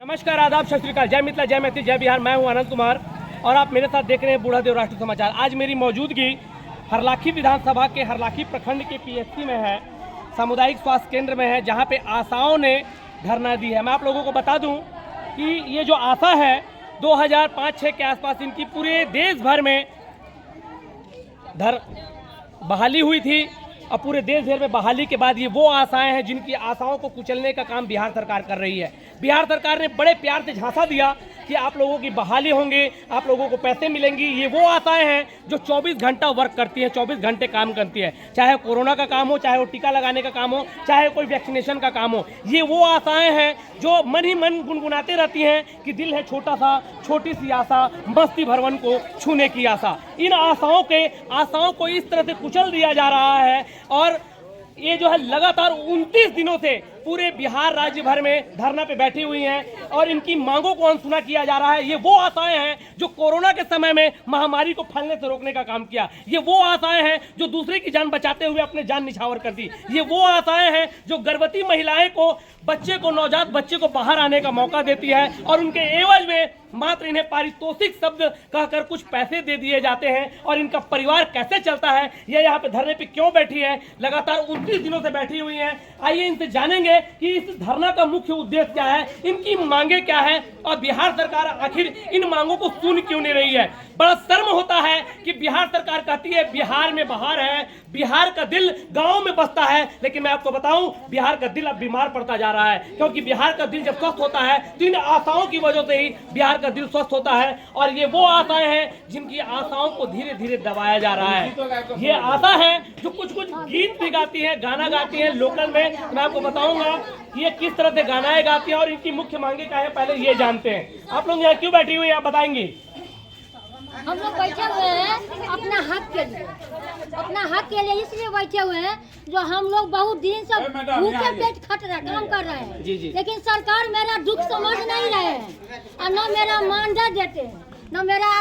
नमस्कार, आदाब, सत श्री अकाल, जय मिथिला, जय मैथिली, जय बिहार। मैं हूं आनंद कुमार और आप मेरे साथ देख रहे हैं बूढ़ा देव राष्ट्रीय समाचार। आज मेरी मौजूदगी हरलाखी विधानसभा के हरलाखी प्रखंड के पीएचसी में है, सामुदायिक स्वास्थ्य केंद्र में है, जहां पे आशाओं ने धरना दी है। मैं आप लोगों को बता दूं कि ये जो आशा है 2005-06 के आसपास इनकी पूरे देश भर में बहाली हुई थी और पूरे देश भर में बहाली के बाद ये वो आशाएं हैं जिनकी आशाओं को कुचलने का काम बिहार सरकार कर रही है। बिहार सरकार ने बड़े प्यार से झांसा दिया कि आप लोगों की बहाली होंगे, आप लोगों को पैसे मिलेंगी। ये वो आशाएं हैं जो 24 घंटा वर्क करती है, 24 घंटे काम करती है, चाहे कोरोना का काम हो, चाहे वो टीका लगाने का काम हो, चाहे कोई वैक्सीनेशन का काम हो। ये वो आशाएं हैं जो मन ही मन गुनगुनाते रहती हैं कि दिल है छोटा सा, छोटी सी आशा, मस्ती भरवन को छूने की आशा। इन आशाओं को इस तरह से कुचल दिया जा रहा है और ये जो है लगातार 29 दिनों से पूरे बिहार राज्य भर में धरना पे बैठी हुई हैं और इनकी मांगों को अनसुना किया जा रहा है। ये वो आशाएं हैं जो कोरोना के समय में महामारी को फैलने से रोकने का काम किया। ये वो आशाएं हैं जो दूसरे की जान बचाते हुए अपने जान निछावर कर दी। ये वो आशाएं हैं जो गर्भवती महिलाएं को, नवजात बच्चे को बाहर आने का मौका देती है और उनके एवज में मात्र इन्हें पारितोषिक शब्द कहकर कुछ पैसे दे दिए जाते हैं। और इनका परिवार कैसे चलता है, ये यहाँ पे धरने पे क्यों बैठी है, लगातार 29 दिनों से बैठी हुई हैं। आइए इनसे जानेंगे कि इस धरना का मुख्य उद्देश्य क्या है, इनकी मांगे क्या है और बिहार सरकार आखिर इन मांगों को सुन क्यों नहीं रही है। बड़ा शर्म होता है कि बिहार सरकार कहती है बिहार में बहार है, बिहार का दिल गांव में बसता है, लेकिन मैं आपको बताऊं बिहार का दिल अब बीमार पड़ता जा रहा है। क्योंकि बिहार का दिल जब स्वस्थ होता है तो इन आशाओं की वजह से ही बिहार का दिल स्वस्थ होता है। और ये वो आशाएं हैं जिनकी आशाओं को धीरे धीरे दबाया जा रहा है। ये आशा है जो कुछ गीत भी गाती है, गाना गाती है लोकल में। मैं आपको बताऊंगा ये किस तरह से गानाएं गाती है और इनकी मुख्य मांगे क्या है, पहले ये जानते हैं। आप लोग यहाँ क्यों बैठी हुई हैं, आप बताएंगी? हम लोग बैठे हुए हैं अपना हक के लिए इसलिए बैठे हुए हैं जो हम लोग बहुत दिन से भूखे पेट खट रहे काम कर रहे हैं। लेकिन सरकार मेरा दुख समझ नहीं रहे हैं और न मेरा मानदेय देते हैं, न मेरा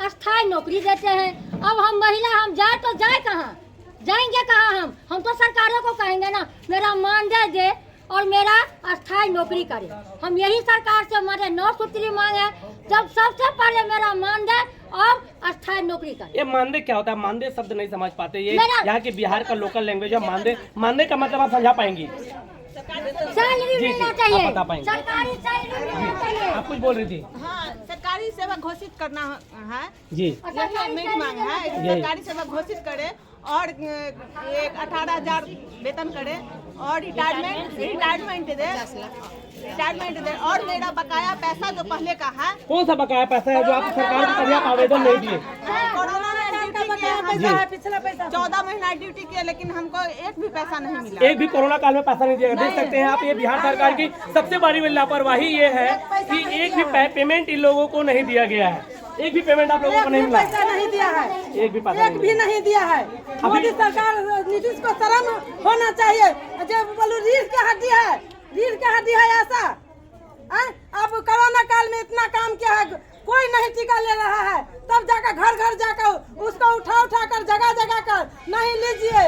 अस्थायी नौकरी देते हैं। अब हम महिला हम जाए तो जाए कहाँ, जाएंगे कहाँ? हम तो सरकारों को कहेंगे ना मेरा मानदेय दे और मेरा अस्थायी नौकरी करे। हम यही सरकार से हमारे 9 सूत्री मांगे, जब सबसे पहले मेरा मानदेय और अस्थायी नौकरी करे। ये मानदेय क्या होता है? मानदेय शब्द नहीं समझ पाते, ये यहाँ के बिहार का लोकल लैंग्वेज है। मानदेय का मतलब आप समझा पाएंगी? सैलरी मिलना चाहिए, सरकारी सैलरी मिलना चाहिए। आप कुछ बोल रही थी? हाँ, सरकारी सेवा घोषित करना है जी, मेरी मांग है। सरकारी सेवा घोषित करे और 18,000 वेतन करे और रिटायरमेंट दे और मेरा बकाया पैसा जो पहले का है। कौन सा बकाया पैसा है जो आप सरकार की तरफ आवेदन नहीं दिए? कोरोना में पैसा है, पिछला पैसा 14 महीना ड्यूटी किया लेकिन हमको एक भी पैसा नहीं मिला। एक भी कोरोना काल में पैसा नहीं दिया। देख सकते हैं आप, ये बिहार सरकार की सबसे बड़ी लापरवाही ये है कि एक भी पेमेंट इन लोगों को नहीं दिया गया है। एक भी पेमेंट आप लोगों को नहीं मिला, पैसा नहीं दिया है, एक भी पैसा नहीं दिया है। मोदी सरकार, नीतीश को शर्म होना चाहिए। जब बोलू रीढ़ की हड्डी है ऐसा। अब कोरोना काल में इतना काम किया है, कोई नहीं टीका ले रहा है, तब जाकर घर जाकर उसको उठा कर जगह कर नहीं लीजिए,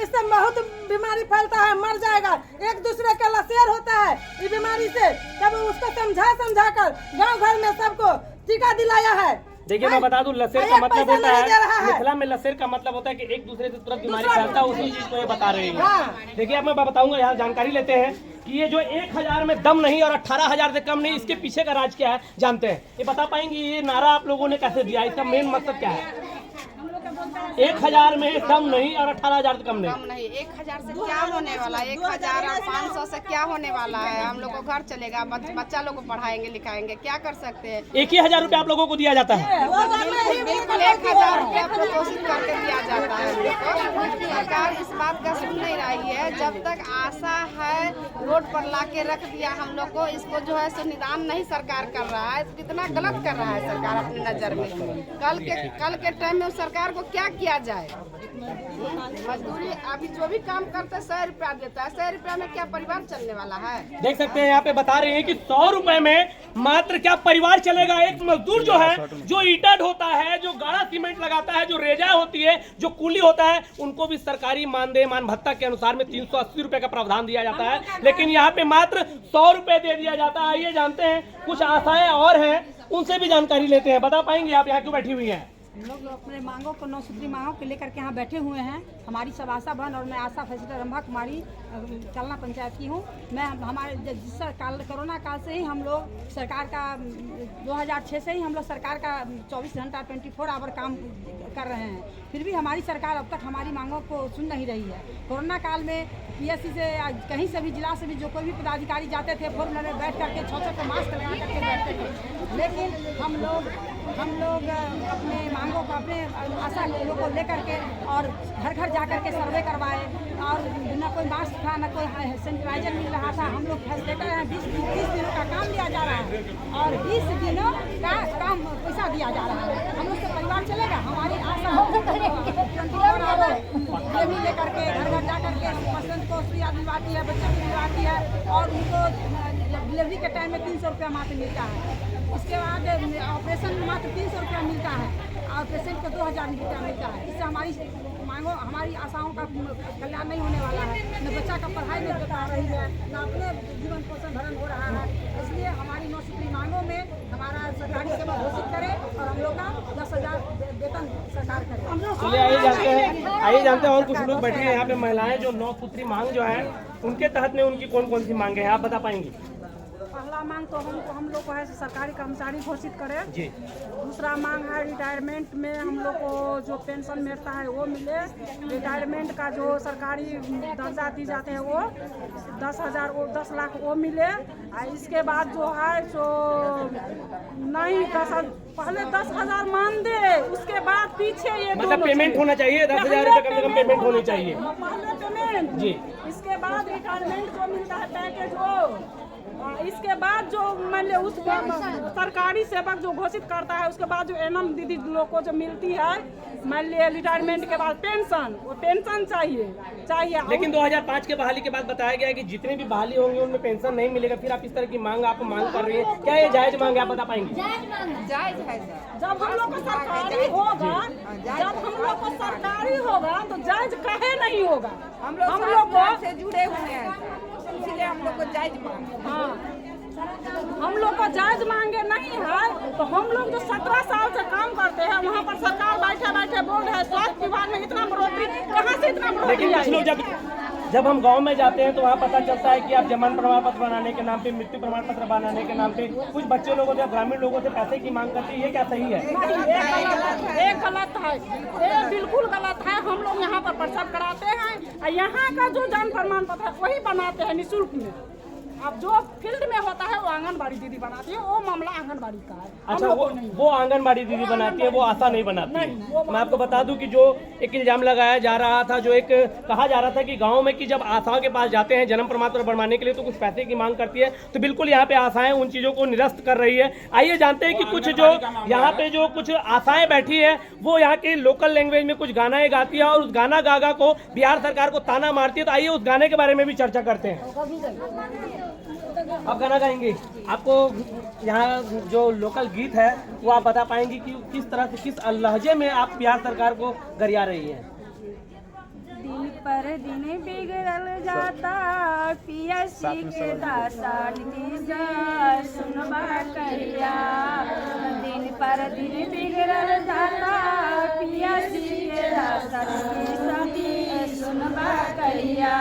इससे बहुत बीमारी फैलता है, मर जाएगा। एक दूसरे का लसेर होता है इस बीमारी से। तब उसको समझा कर गाँव घर में सबको टीका दिलाया है। देखिए मैं बता दूं, लसेर का मतलब होता है, मिथिला में लसेर का मतलब होता है कि एक दूसरे से तुरंत बीमारी फैलता है, उसी चीज को ये बता रहे हैं। देखिए अब मैं बताऊंगा, यहाँ जानकारी लेते हैं कि ये जो 1000 में दम नहीं और 18,000 से कम नहीं, इसके पीछे का राज क्या है जानते हैं? ये बता पाएंगे ये नारा आप लोगों ने कैसे दिया, इसका मेन मकसद क्या है? 1000 में दम नहीं और 18,000 से कम नहीं। 1000 से क्या होने वाला है? 1500 से क्या होने वाला है? हम लोग को घर चलेगा, बच्चा लोग को पढ़ाएंगे लिखाएंगे, क्या कर सकते हैं? 1000 रुपया आप लोगों को दिया जाता है? बिल्कुल 1000 रुपया प्रोपोजिट करके दिया जाता है हम लोग को। सरकार इस बात का सुन नहीं रही है। जब तक आशा है रोड पर ला के रख दिया हम लोग को, इसको जो है निदान नहीं सरकार कर रहा है। कितना गलत कर रहा है सरकार अपनी नजर में। कल के टाइम में सरकार सरकार को क्या किया जाए। मजदूरी अभी जो भी काम करता है 100 रुपया देता है, 100 रुपया में क्या परिवार चलने वाला है। देख सकते हैं यहाँ पे बता रहे हैं कि 100 रुपए में मात्र क्या परिवार चलेगा। एक मजदूर जो है, जो ईंटा ढोता है, जो गाढ़ा सीमेंट लगाता है, जो रेजा होती है, जो कूली होता है, उनको भी सरकारी मानदेय मान भत्ता के अनुसार में 380 रुपए का प्रावधान दिया जाता है, लेकिन यहाँ पे मात्र 100 रुपए दे दिया जाता है। आइए जानते हैं कुछ आशाएं और हैं, उनसे भी जानकारी लेते हैं। बता पाएंगे आप यहाँ क्यों बैठी हुई हैं? हम लोग अपने मांगों को 9 सूत्री मांगों को लेकर के यहाँ बैठे हुए हैं। हमारी सब आशा बहन और मैं आशा फैसिलिटर रंभा कुमारी कलना पंचायत की हूँ। मैं हमारे जिस कोरोना काल से ही हम लोग सरकार का 2006 से ही हम लोग सरकार का 24 घंटा 24 आवर काम कर रहे हैं, फिर भी हमारी सरकार अब तक हमारी मांगों को सुन नहीं रही है। कोरोना काल में PSC से कहीं से भी जिला से भी जो कोई भी पदाधिकारी जाते थे 4 मिनट में बैठ करके 6 को मास्क लगा करके बैठते थे, लेकिन हम लोग अपने मांगों को अपने आशा लोगों को लेकर के और घर घर जा कर के सर्वे करवाए और न कोई मास्क था न कोई सैनिटाइजर मिल रहा था। हम लोग फैसिलिटर हैं, 20 दिनों का काम लिया जा रहा है और 20 दिनों का काम पैसा दिया जा रहा है। हम लोग से परिवार चलेगा। हमारी आशा भी लेकर के घर घर जा करके पेशेंट को सुइया दिलवाती है, बच्चे को दिलवाती है और उनको डिलीवरी के टाइम में 300 रुपया मात्र मिलता है। उसके बाद ऑपरेशन में मात्र 300 रुपया मिलता है और पेशेंट को 2000 रुपया मिलता है। इससे हमारी मांगों हमारी आशाओं का कल्याण नहीं होने वाला है। न बच्चा का पढ़ाई नहीं बता रही है, न अपने जीवन पोषण भरण हो रहा है। इसलिए हमारी 9 सूत्री मांगों में हमारा सरकारी सेवा घोषित करे और हम लोग का 10,000 वेतन सरकार करे। चलिए आइए जानते हैं और कुछ लोग बैठे हैं यहाँ पे। महिलाएं जो 9 सूत्री मांग जो है उनके तहत में उनकी कौन कौन सी मांगे हैं, आप बता पाएंगी? पहला मांग तो हम लोग को है सरकारी कर्मचारी घोषित करें जी। दूसरा मांग है रिटायरमेंट में हम लोग को जो पेंशन मिलता है वो मिले। रिटायरमेंट का जो सरकारी दर्जा दी जाते हैं वो 10,000 वो 10 लाख वो मिले। इसके बाद जो है जो नहीं पहले 10,000 मान दे, उसके बाद पीछे ये मतलब पेमेंट होना चाहिए 10,000 रुपये कम से कम पेमेंट होनी चाहिए पहले पेमेंट जी। इसके बाद रिटायरमेंट जो मिलता है पैकेज वो, इसके बाद जो मान ली उस सरकारी सेवक जो घोषित करता है उसके बाद जो एनएम दीदी लोग को जो मिलती है मान ली रिटायरमेंट के बाद पेंशन, वो पेंशन चाहिए। लेकिन 2005 के बहाली के बाद बताया गया है कि जितने भी बहाली होंगे उनमें पेंशन नहीं मिलेगा। फिर आप इस तरह की मांग आप मांग कर रही है, क्या ये जायज मांग है, आप बता पाएंगे? जायज है। जब हम लोग को सरकारी होगा तो जायज काहे नहीं होगा। हम लोग से जुड़े हुए हैं, इसलिए हम लोग को जायज मांग। हाँ, हम लोग को जायज मांगे नहीं है तो हम लोग जो 17 साल से काम करते हैं वहाँ पर सरकार बैठे बोल रहे हैं स्वास्थ्य विभाग में इतना बढ़ोतरी, कहाँ से इतना बढ़ोतरी? लेकिन कुछ लोग जब हम गांव में जाते हैं तो वहाँ पता चलता है कि आप जन्म प्रमाण पत्र बनाने के नाम पे, मृत्यु प्रमाण पत्र बनाने के नाम पे कुछ बच्चे लोगों से, ग्रामीण लोगों से पैसे की मांग करती है। क्या सही है? ये गलत है, ये बिल्कुल गलत है। हम लोग यहाँ पर प्रसव कराते हैं, यहाँ का जो जन्म प्रमाण पत्र है वही बनाते हैं निःशुल्क में। अब जो फील्ड में होता है वो आंगनबाड़ी दीदी बनाती है, वो मामला आंगनबाड़ी का है। अच्छा, वो आंगनबाड़ी दीदी बनाती है, वो आशा नहीं बनाती है। मैं आपको बता दूं कि जो एक इल्जाम लगाया जा रहा था, जो एक कहा जा रहा था कि गांव में कि जब आशाओं के पास जाते हैं जन्म प्रमाण पत्र बनवाने के लिए तो कुछ पैसे की मांग करती है, तो बिल्कुल यहाँ पे आशाएं उन चीज़ों को निरस्त कर रही है। आइए जानते हैं कि कुछ जो यहाँ पे जो कुछ आशाएं बैठी है वो यहाँ की लोकल लैंग्वेज में कुछ गाना गाती है और उस गाना गागा को बिहार सरकार को ताना मारती है। तो आइए उस गाने के बारे में भी चर्चा करते हैं। आप गाना गाएंगे, आपको यहाँ जो लोकल गीत है वो आप बता पाएंगे कि किस तरह से, किस लहजे में आप बिहार सरकार को गरिया रही है? दिन पर दिन बिगड़ल जाता PSC के दासा सुनबा कहिया। दिन पर दिन बिगड़ल जाता PSC के दासा सुनबा कहिया।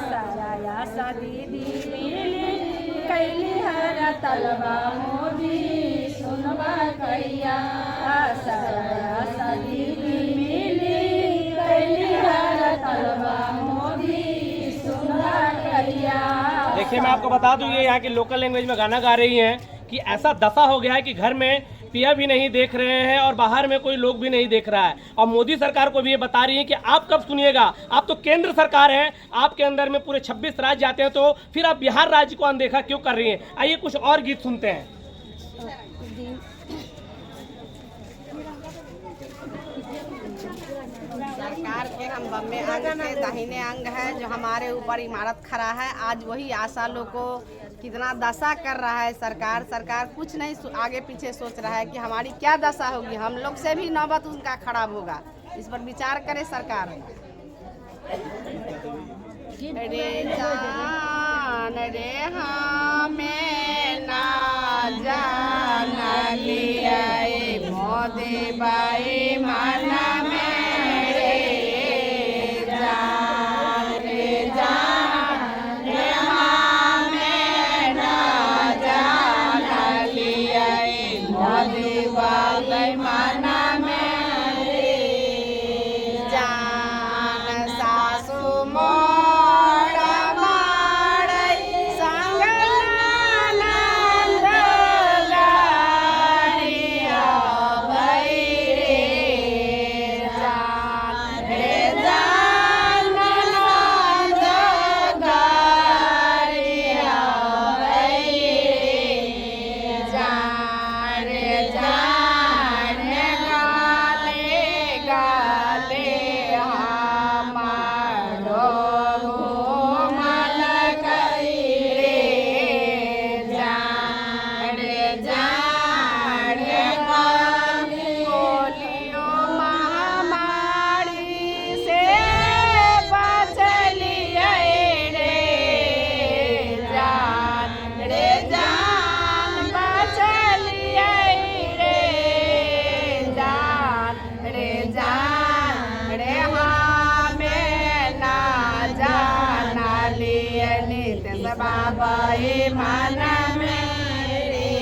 सारा आशा दीदी कैली हर तलबा मोदी सुनबा कहिया। सारा आशा दीदी मिली कैली हर तलबा मोदी सुनबा कहिया। देखिए, मैं आपको बता दूं ये यहाँ की लोकल लैंग्वेज में गाना गा रही हैं कि ऐसा दशा हो गया है कि घर में पिया भी नहीं देख रहे हैं और बाहर में कोई लोग भी नहीं देख रहा है। और मोदी सरकार को भी ये बता रही है कि आप कब सुनिएगा, आप तो केंद्र सरकार है, आपके अंदर में पूरे 26 राज्य आते हैं, तो फिर आप बिहार राज्य को अनदेखा क्यों कर रही हैं? आइए कुछ और गीत सुनते हैं। मकान बम्बे अंग के दाहिने अंग है, जो हमारे ऊपर इमारत खड़ा है। आज वही आशा लोग को कितना दशा कर रहा है सरकार। सरकार कुछ नहीं आगे पीछे सोच रहा है कि हमारी क्या दशा होगी, हम लोग से भी नौबत उनका खराब होगा। इस पर विचार करे सरकार। रे जान रे हमें ना जान लिया मोदी बाई मन में रे जान रे हमें ना जान लिया मोदी बाई मन में रे जान सासू मोड़ा माड़ई संग नंद गाड़िया भई रे जान नंद गाड़िया भई रे जान गाले गाले हमारो घूमल गई रे जान पोलियो महामारी से बचलिए रे जान बचलिए रे जान हमें ना जाना लिए नित बाबा मन में रे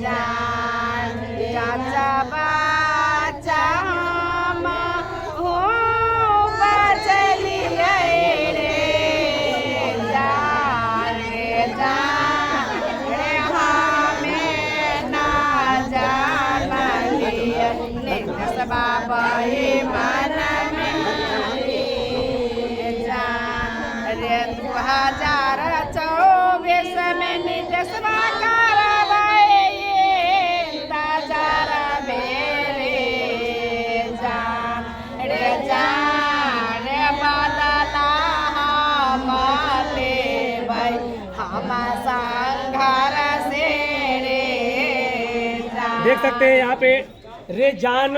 जान चाचा बच्चा हम हो बचलिए रे जान हमें ना जाना लिए नित बाबा मन में रे जान 2024 में निजस्वा करवाए ताजार मेरे जान बदला हमारे भाई हम संघर से रे जान। देख सकते हैं यहाँ पे रे जान,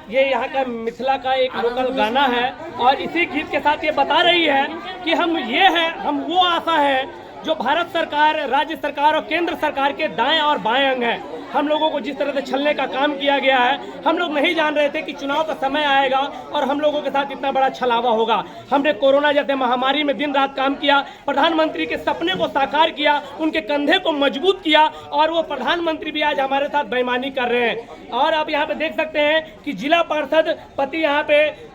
ये यहाँ का मिथिला का एक लोकल गाना है और इसी गीत के साथ ये बता रही है कि हम ये हैं, हम वो आशा है जो भारत सरकार, राज्य सरकार और केंद्र सरकार के दाएं और बाएं अंग हैं। हम लोगों को जिस तरह से छलने का काम किया गया है, हम लोग नहीं जान रहे थे कि चुनाव का समय आएगा और हम लोगों के साथ इतना बड़ा छलावा होगा। हमने कोरोना जैसे महामारी में दिन रात काम किया, प्रधानमंत्री के सपने को साकार किया, उनके कंधे को मजबूत किया और वो प्रधानमंत्री भी आज हमारे साथ बेईमानी कर रहे हैं। और आप यहाँ पे देख सकते हैं कि जिला पार्षद पति यहाँ पे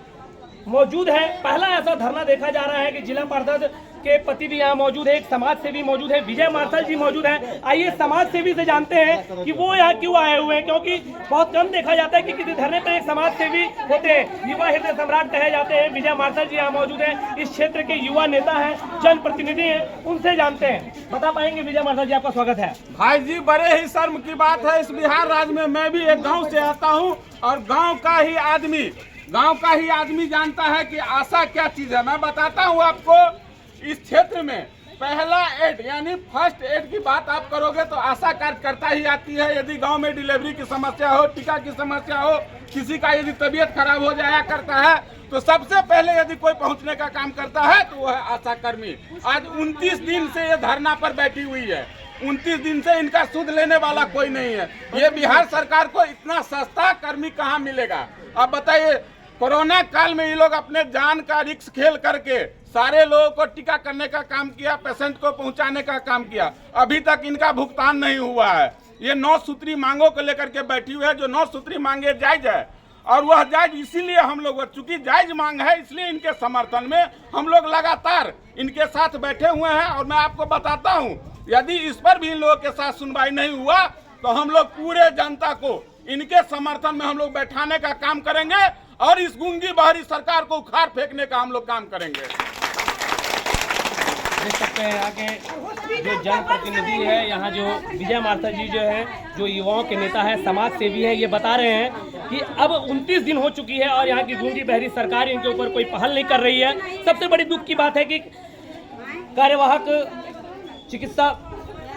मौजूद है। पहला ऐसा धरना देखा जा रहा है कि जिला पार्षद के पति भी यहाँ मौजूद है, एक समाज सेवी मौजूद है, विजय मार्शल जी मौजूद हैं। आइए समाज सेवी से जानते हैं कि वो यहाँ क्यों आए हुए हैं, क्योंकि बहुत कम देखा जाता है कि किसी धरने पर एक समाज सेवी होते हैं। युवा हृदय सम्राट कहे जाते हैं। विजय मार्शल जी यहाँ मौजूद हैं, इस क्षेत्र के युवा नेता हैं, जनप्रतिनिधि हैं, उनसे जानते हैं। बता पाएंगे विजय मार्शल जी, आपका स्वागत है। भाई जी, बड़े ही शर्म की बात है, इस बिहार राज्य में मैं भी एक गाँव से आता हूँ और गाँव का ही आदमी जानता है कि आशा क्या चीज है। मैं बताता हूँ आपको, इस क्षेत्र में पहला एड यानी फर्स्ट एड की बात आप करोगे तो आशा कार्यकर्ता ही आती है। यदि गांव में डिलीवरी की समस्या हो, टीका की समस्या हो, किसी का यदि तबीयत खराब हो जाया करता है तो सबसे पहले यदि कोई पहुंचने का काम करता है तो वो है आशा कर्मी। आज 29 दिन से ये धरना पर बैठी हुई है, 29 दिन से इनका सुध लेने वाला कोई नहीं है। ये बिहार सरकार को इतना सस्ता कर्मी कहाँ मिलेगा? अब बताइए, कोरोना काल में ये लोग अपने जान का रिस्क खेल करके सारे लोगों को टीका करने का काम किया, पेशेंट को पहुंचाने का काम किया। अभी तक इनका भुगतान नहीं हुआ है। ये 9 सूत्री मांगों को लेकर के बैठी हुई है। जो 9 सूत्री मांगे जायज है और वह जायज इसीलिए हम लोग, चूंकि जायज मांग है इसलिए इनके समर्थन में हम लोग लगातार इनके साथ बैठे हुए हैं। और मैं आपको बताता हूं, यदि इस पर भी इन लोगों के साथ सुनवाई नहीं हुआ तो हम लोग पूरे जनता को इनके समर्थन में हम लोग बैठाने का काम करेंगे और इस गूंगी बहरी सरकार को उखाड़ फेंकने का हम लोग काम करेंगे। देख सकते हैं यहाँ के जो जनप्रतिनिधि है, यहाँ जो विजय मार्था जी जो है, जो युवाओं के नेता है, समाज सेवी है, ये बता रहे हैं कि अब 29 दिन हो चुकी है और यहाँ की गूंगी बहरी सरकार इनके ऊपर कोई पहल नहीं कर रही है। सबसे बड़ी दुख की बात है कि कार्यवाहक चिकित्सा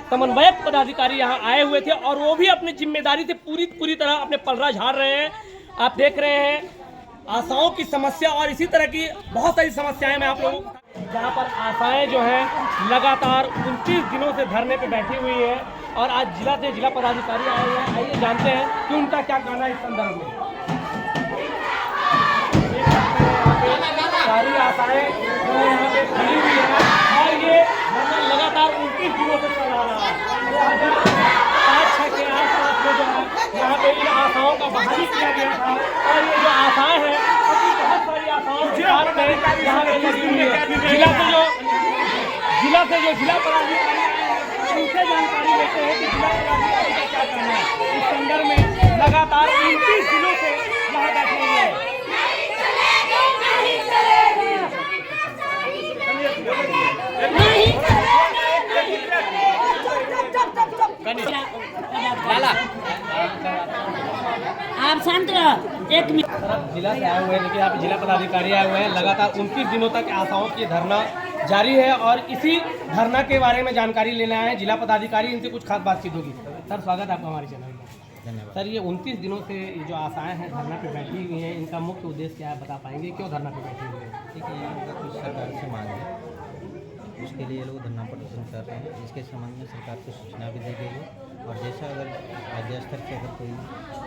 समन्वयक पदाधिकारी यहाँ आए हुए थे और वो भी अपनी जिम्मेदारी से पूरी तरह अपने पलड़ा झाड़ रहे हैं। आप देख रहे हैं आशाओं की समस्या और इसी तरह की बहुत सारी समस्याएं मैं आप लोगों को, जहाँ पर आशाएं जो हैं लगातार 29 दिनों से धरने पे बैठी हुई है और आज जिला पदाधिकारी आए हुए हैं। आइए जानते हैं कि उनका क्या कहना है इस संदर्भ में। सारी आशाएं जो है यहाँ पे खड़ी हुई है और ये धरना लगातार 29 दिनों से चल रहा है। 5-6 के आसपास में जो है यहाँ पे इन आशाओं का बहाली किया गया था और ये जो आशाएं हैं उसकी बहुत सारी आशाओं के साथ में यहाँ पे लगी हुई है। जिला से जो जिला पदाधिकारी उनसे जानकारी लेते हैं कि जिला पदाधिकारी का क्या कहना है इस संदर्भ में। लगातार 29 दिनों से यहाँ बैठे हुए हैं। आप शांत रहो, एक मिनट। जिला से आए हुए हैं, लेकिन यहाँ पे जिला पदाधिकारी आए हुए हैं। लगातार 29 दिनों तक आशाओं की धरना जारी है और इसी धरना के बारे में जानकारी लेने आए हैं जिला पदाधिकारी। इनसे कुछ खास बातचीत होगी। सर, स्वागत है आपका हमारे चैनल में। धन्यवाद। सर, ये 29 दिनों से जो आशाएं हैं धरना पे बैठी हुई हैं, इनका मुख्य उद्देश्य क्या है, बता पाएंगे? क्यों धरना पे बैठी हुई है? देखिए, इनका कुछ सरकार से मांग है, उसके लिए लोग धरना प्रदर्शन कर रहे हैं। इसके संबंध में सरकार को सूचना भी दी गई है और जैसा अगर राज्य स्तर से अगर कोई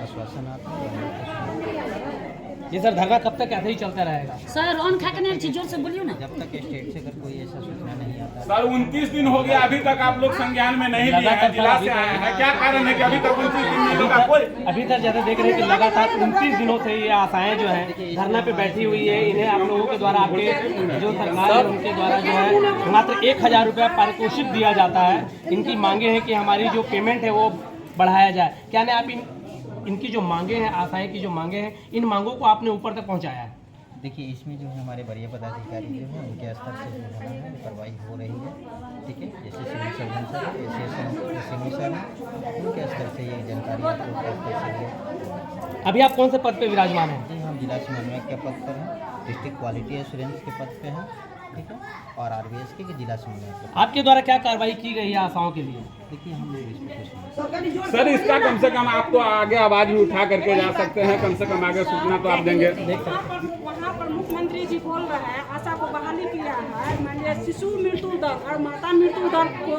आश्वासन आता है ये सर धरना कब तक ऐसे ही चलता रहेगा? सर ऑन खटने जोर से बोलियो ना। जब तक स्टेट से अगर कोई ऐसा सूचना नहीं आता। सर 29 दिन हो गया, अभी तक आप लोग संज्ञान में नहीं लिए हैं, जिला से आए हैं, क्या कारण है कि अभी तक 29 दिन नहीं लगा कोई? अभी तक जैसे देख रहे हैं कि लगातार 29 दिनों से ये आशाएं जो हैं धरना पे बैठी हुई है। इन्हें आप लोगों के द्वारा, आपके जो सरकार है उनके द्वारा जो है मात्र 1000 रुपया पारितोषिक दिया जाता है। इनकी मांगे हैं कि हमारी जो पेमेंट है वो बढ़ाया जाए। क्या नहीं, आप इनकी जो मांगे हैं, आशाएं की जो मांगे हैं, इन मांगों को आपने ऊपर तक पहुंचाया है? देखिए, इसमें जो है हमारे वरीय पदाधिकारी जो है उनके स्तर से जो होना है कार्रवाई हो रही है। ठीक है, जैसे civil surgeon sir, SSM sir, उनके स्तर से ये जानकारी आपको प्राप्त कर सकते हैं। अभी आप कौन से पद पे विराजमान हैं? जी, हम जिला समन्वयक के पद पर हैं, डिस्ट्रिक्ट क्वालिटी एश्योरेंस के पद पे हैं। ठीक है, और आरबीएस के जिला समन्वयक। आपके द्वारा क्या कार्रवाई की गई है आशाओं के लिए? देखिए, हम लोग इसमें कुछ नहीं। सर, इसका कम से कम आप तो आगे आवाज भी उठा करके जा सकते हैं, कम से कम आगे सूचना तो आप देंगे। वहाँ पर मुख्यमंत्री जी बोल रहे हैं आशा को बहाली किया है, मानिए शिशु मृत्यु दर और माता मृत्यु दर को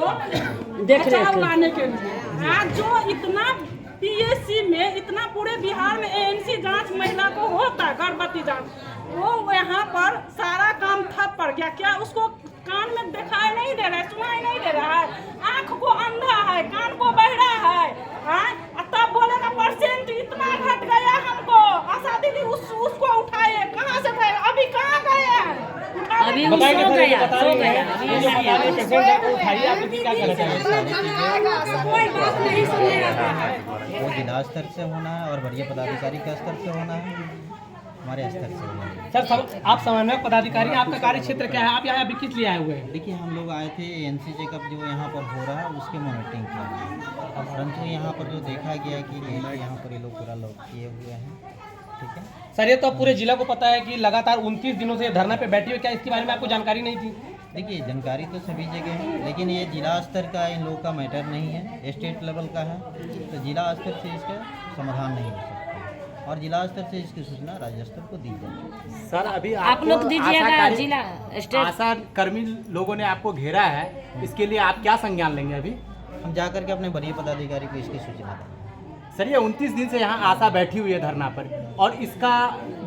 बचाव लाने के लिए। आज जो इतना पीएससी में, इतना पूरे बिहार में एएनसी जांच महिला को होता है, गर्भवती जांच, वो यहाँ पर सारा काम ठप पड़ गया। क्या उसको कान में दिखाई नहीं दे रहा है, सुनाई नहीं दे रहा है, आँख को अंधा है, कान को बहरा है, तब बोलेगा परसेंट इतना घट गया हमको। आशा दीदी उसको उठाए, कहाँ से उठाए, अभी कहाँ गए हैं? अभी बताइए, सो गया। उठाइए, आप क्या कहना चाहेंगे? वो जिला स्तर से होना है और वरीय पदाधिकारी के स्तर से होना है, हमारे स्तर से होना है। सर, आप समन्वयक पदाधिकारी हैं, आपका कार्य क्षेत्र क्या है? आप यहाँ अभी किस लिए आए हुए हैं? देखिए, हम लोग आए थे एएनसी चेकअप जो यहाँ पर हो रहा है उसके मॉनिटरिंग के लिए। अब परंतु यहाँ पर जो देखा गया कि यहाँ पर ये लोग पूरा लॉक किए हुए हैं। ठीक है सर, ये तो पूरे जिला को पता है कि लगातार 29 दिनों से धरना पे बैठी हुई, क्या इसके बारे में आपको जानकारी नहीं थी? देखिए, जानकारी तो सभी जगह है, लेकिन ये जिला स्तर का इन लोगों का मैटर नहीं है, स्टेट लेवल का है। तो जिला स्तर से इसका समाधान नहीं हो सकता और जिला स्तर से इसकी सूचना राज्य स्तर को दी जाए। सर, अभी आप लोग दीजिएगा जिला स्टेट। आशा कर्मी लोगों ने आपको घेरा है, इसके लिए आप क्या संज्ञान लेंगे? अभी हम जाकर के अपने वरीय पदाधिकारी को इसकी सूचना दें। सर, ये 29 दिन से यहाँ आशा बैठी हुई है धरना पर और इसका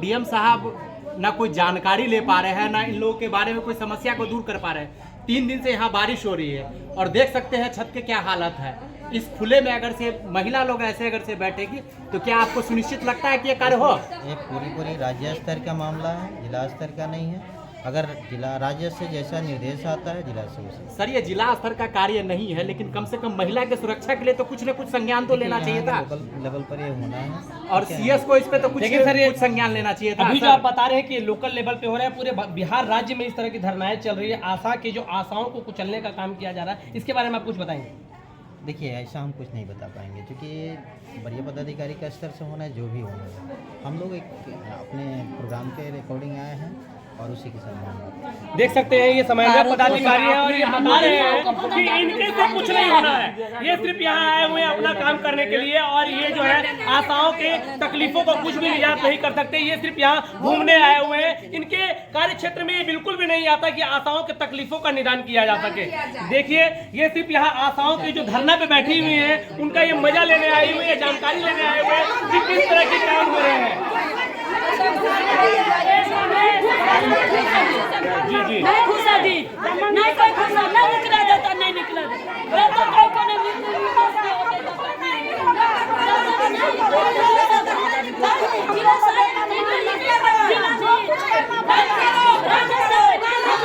डीएम साहब ना कोई जानकारी ले पा रहे हैं, ना इन लोगों के बारे में कोई समस्या को दूर कर पा रहे हैं। 3 दिन से यहाँ बारिश हो रही है और देख सकते हैं छत के क्या हालत है। इस खुले में अगर से महिला लोग ऐसे अगर से बैठेगी तो क्या आपको सुनिश्चित लगता है कि ये कार्य हो? ये पूरी राज्य स्तर का मामला है, जिला स्तर का नहीं है। अगर जिला राज्य से जैसा निर्देश आता है जिला से उसे। सर ये जिला स्तर का कार्य नहीं है, लेकिन कम से कम महिला के सुरक्षा के लिए तो कुछ न कुछ संज्ञान तो लेना चाहिए था, लोकल लेवल पर ये होना है। और सीएस को इस पे तो कुछ लेकिन सर ये कुछ संज्ञान लेना चाहिए था। अभी जो आप बता रहे हैं कि लोकल लेवल पे हो रहा है, पूरे बिहार राज्य में इस तरह की धरनाएं चल रही है, आशा के जो आशाओं को कुचलने का काम किया जा रहा है, इसके बारे में आप कुछ बताएंगे? देखिए ऐसा हम कुछ नहीं बता पाएंगे, क्योंकि ये वरीय पदाधिकारी का स्तर से होना है, जो भी होना है। हम लोग एक अपने प्रोग्राम के रिकॉर्डिंग आए हैं और उसी के संबंध देख सकते हैं ये समन्वय पदाधिकारी है और ये बता रहे हैं कि इनके से कुछ नहीं होना है, ये सिर्फ यहाँ आए हुए हैं अपना काम करने के लिए, और ये जो है आशाओं के तकलीफों को कुछ भी निजात नहीं कर सकते, ये सिर्फ यहाँ घूमने आए हुए हैं। इनके कार्य क्षेत्र में ये बिल्कुल भी नहीं आता कि आशाओं के तकलीफों का निदान किया जा सके। देखिए ये सिर्फ यहाँ आशाओं की जो धरना पे बैठी हुई है उनका ये मजा लेने आई हुई है, जानकारी लेने आए हुए हैं कि किस तरह के काम हो रहे हैं। जी जी नहीं घुसा दी, नहीं कोई घुसा, नहीं निकला देता, नहीं निकला देता, तो कोई को नहीं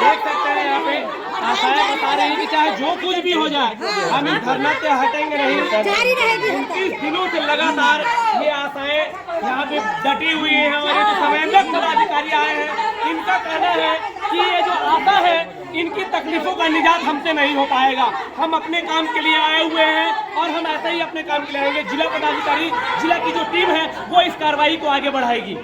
देख सकते हैं यहाँ पे आशाएं बता रही है कि चाहे जो कुछ भी हो जाए हम इस धरना से हटेंगे नहीं। 29 दिनों से लगातार ये आशाएं यहाँ पे डटी हुई हैं, और ये जो संवेदक पदाधिकारी आए हैं इनका कहना है कि ये जो आशा है इनकी तकलीफों का निजात हमसे नहीं हो पाएगा, हम अपने काम के लिए आए हुए हैं और हम ऐसे ही अपने काम के लिए आएंगे। जिला पदाधिकारी, जिला की जो टीम है वो इस कार्रवाई को आगे बढ़ाएगी।